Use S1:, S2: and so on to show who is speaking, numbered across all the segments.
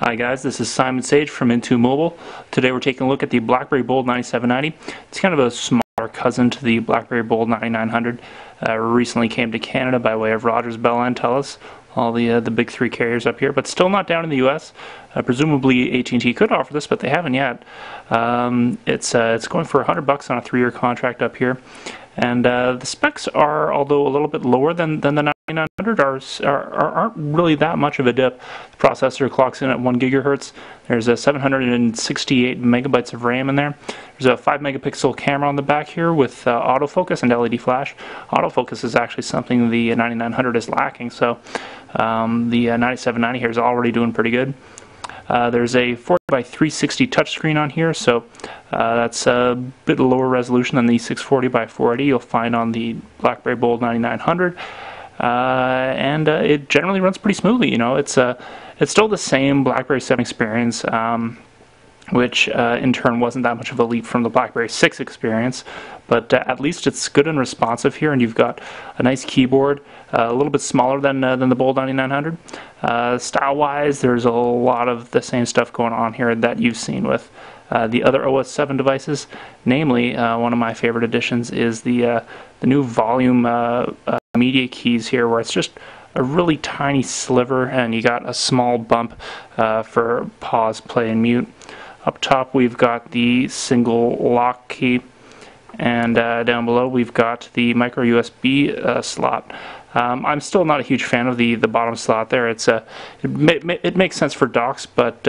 S1: Hi guys, this is Simon Sage from Into Mobile. Today we're taking a look at the BlackBerry Bold 9790. It's kind of a smaller cousin to the BlackBerry Bold 9900. Recently came to Canada by way of Rogers, Bell, and Telus, all the big three carriers up here, but still not down in the U.S. Presumably AT&T could offer this, but they haven't yet. It's going for $100 on a 3-year contract up here. And the specs are, although a little bit lower than the 9900, aren't really that much of a dip. The processor clocks in at 1 gigahertz. There's a 768 megabytes of RAM in there. There's a 5 megapixel camera on the back here with autofocus and LED flash. Autofocus is actually something the 9900 is lacking, so the 9790 here is already doing pretty good. There's a 4x360 touchscreen on here, so that's a bit lower resolution than the 640x480 you'll find on the BlackBerry Bold 9900, and it generally runs pretty smoothly. You know, it's still the same BlackBerry 7 experience, which in turn wasn't that much of a leap from the BlackBerry 6 experience, but at least it's good and responsive here, and you've got a nice keyboard, a little bit smaller than the Bold 9900. Style-wise, there's a lot of the same stuff going on here that you've seen with the other OS 7 devices. Namely, one of my favorite additions is the new volume media keys here, where it's just a really tiny sliver, and you got a small bump for pause, play, and mute. Up top we've got the single lock key, and down below we've got the micro USB slot. I'm still not a huge fan of the bottom slot there. It makes sense for docks, but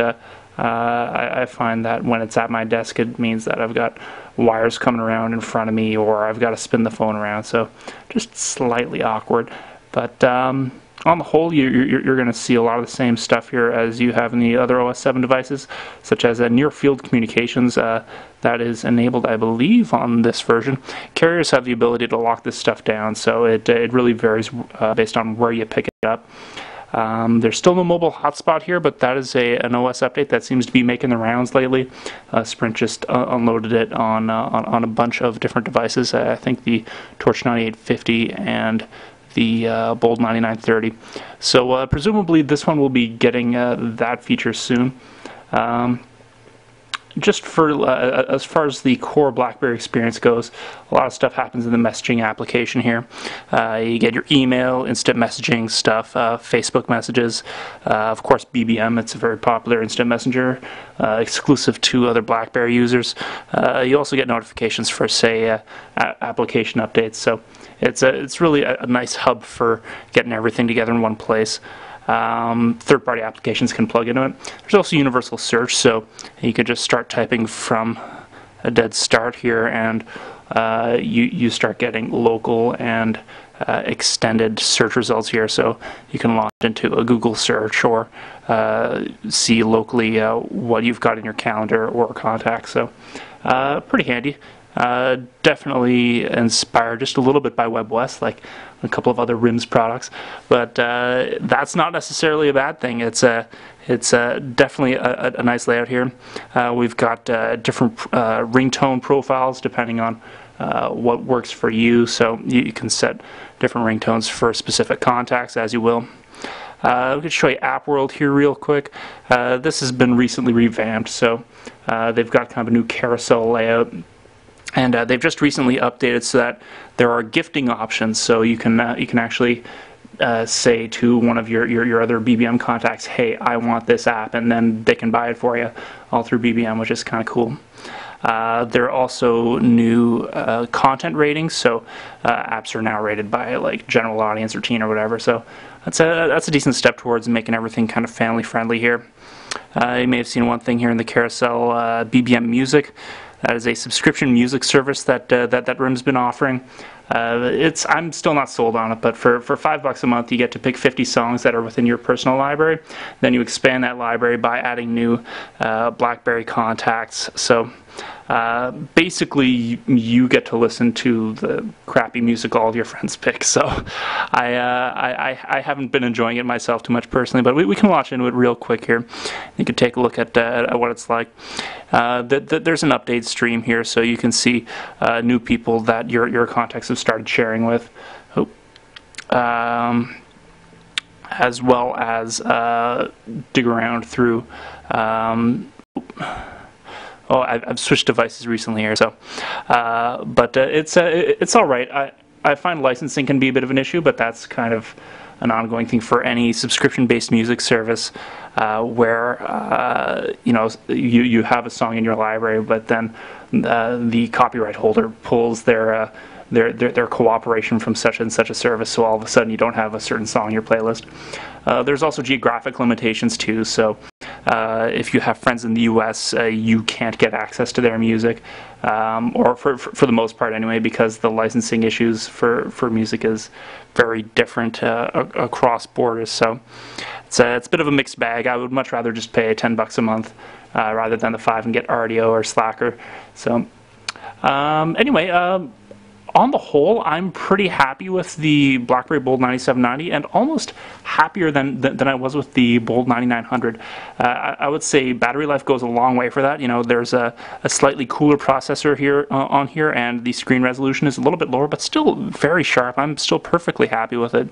S1: I find that when it's at my desk, it means that I've got wires coming around in front of me, or I've got to spin the phone around, so just slightly awkward. But on the whole, you're going to see a lot of the same stuff here as you have in the other OS 7 devices, such as near-field communications that is enabled, I believe, on this version. Carriers have the ability to lock this stuff down, so it really varies based on where you pick it up. There's still no mobile hotspot here, but that is an OS update that seems to be making the rounds lately. Sprint just unloaded it on a bunch of different devices. I think the Torch 9850 and the Bold 9930. So presumably this one will be getting that feature soon. Just for as far as the core BlackBerry experience goes, a lot of stuff happens in the messaging application here. You get your email, instant messaging stuff, Facebook messages, of course BBM. It's a very popular instant messenger, exclusive to other BlackBerry users. You also get notifications for, say, application updates. So it's really a nice hub for getting everything together in one place. Third-party applications can plug into it. There's also universal search, so you can just start typing from a dead start here, and you start getting local and extended search results here. So you can launch into a Google search, or see locally what you've got in your calendar or contacts. So pretty handy. Definitely inspired just a little bit by WebOS, like a couple of other RIMS products, but that's not necessarily a bad thing. It's definitely a nice layout here. We've got different ringtone profiles depending on what works for you, so you can set different ringtones for specific contacts as you will. We can show you App World here real quick. This has been recently revamped, so they've got kind of a new carousel layout. And they've just recently updated so that there are gifting options. So you can actually say to one of your other BBM contacts, "Hey, I want this app," and then they can buy it for you all through BBM, which is kind of cool. There are also new content ratings, so apps are now rated by like general audience or teen or whatever. So that's a decent step towards making everything kind of family friendly here. You may have seen one thing here in the carousel, BBM Music. That is a subscription music service that RIM's been offering. I'm still not sold on it, but for $5 a month, you get to pick 50 songs that are within your personal library. Then you expand that library by adding new BlackBerry contacts. So basically, you get to listen to the crappy music all of your friends pick. So I haven't been enjoying it myself too much personally, but we can launch into it real quick here. You can take a look at what it's like. There's an update stream here, so you can see new people that your contacts have started sharing with. as well as dig around through. Oh, I've switched devices recently here, so but it's all right. I find licensing can be a bit of an issue, but that's kind of an ongoing thing for any subscription-based music service, where you have a song in your library, but then the copyright holder pulls their cooperation from such and such a service, so all of a sudden you don't have a certain song in your playlist. There's also geographic limitations too, so if you have friends in the US, you can't get access to their music, or for the most part anyway, because the licensing issues for music is very different across borders. So it's a bit of a mixed bag. I would much rather just pay $10 a month rather than the $5 and get RDO or Slacker. So anyway, on the whole, I'm pretty happy with the BlackBerry Bold 9790, and almost happier than I was with the Bold 9900. I would say battery life goes a long way for that. You know, there's a slightly cooler processor here on here, and the screen resolution is a little bit lower, but still very sharp. I'm still perfectly happy with it.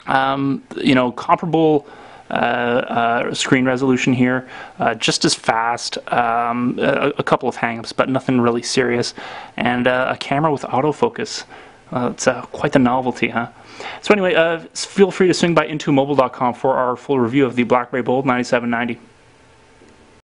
S1: You know, comparable screen resolution here, just as fast, a couple of hang-ups, but nothing really serious, and a camera with autofocus. It's quite the novelty, huh? So anyway, feel free to swing by intomobile.com for our full review of the BlackBerry Bold 9790.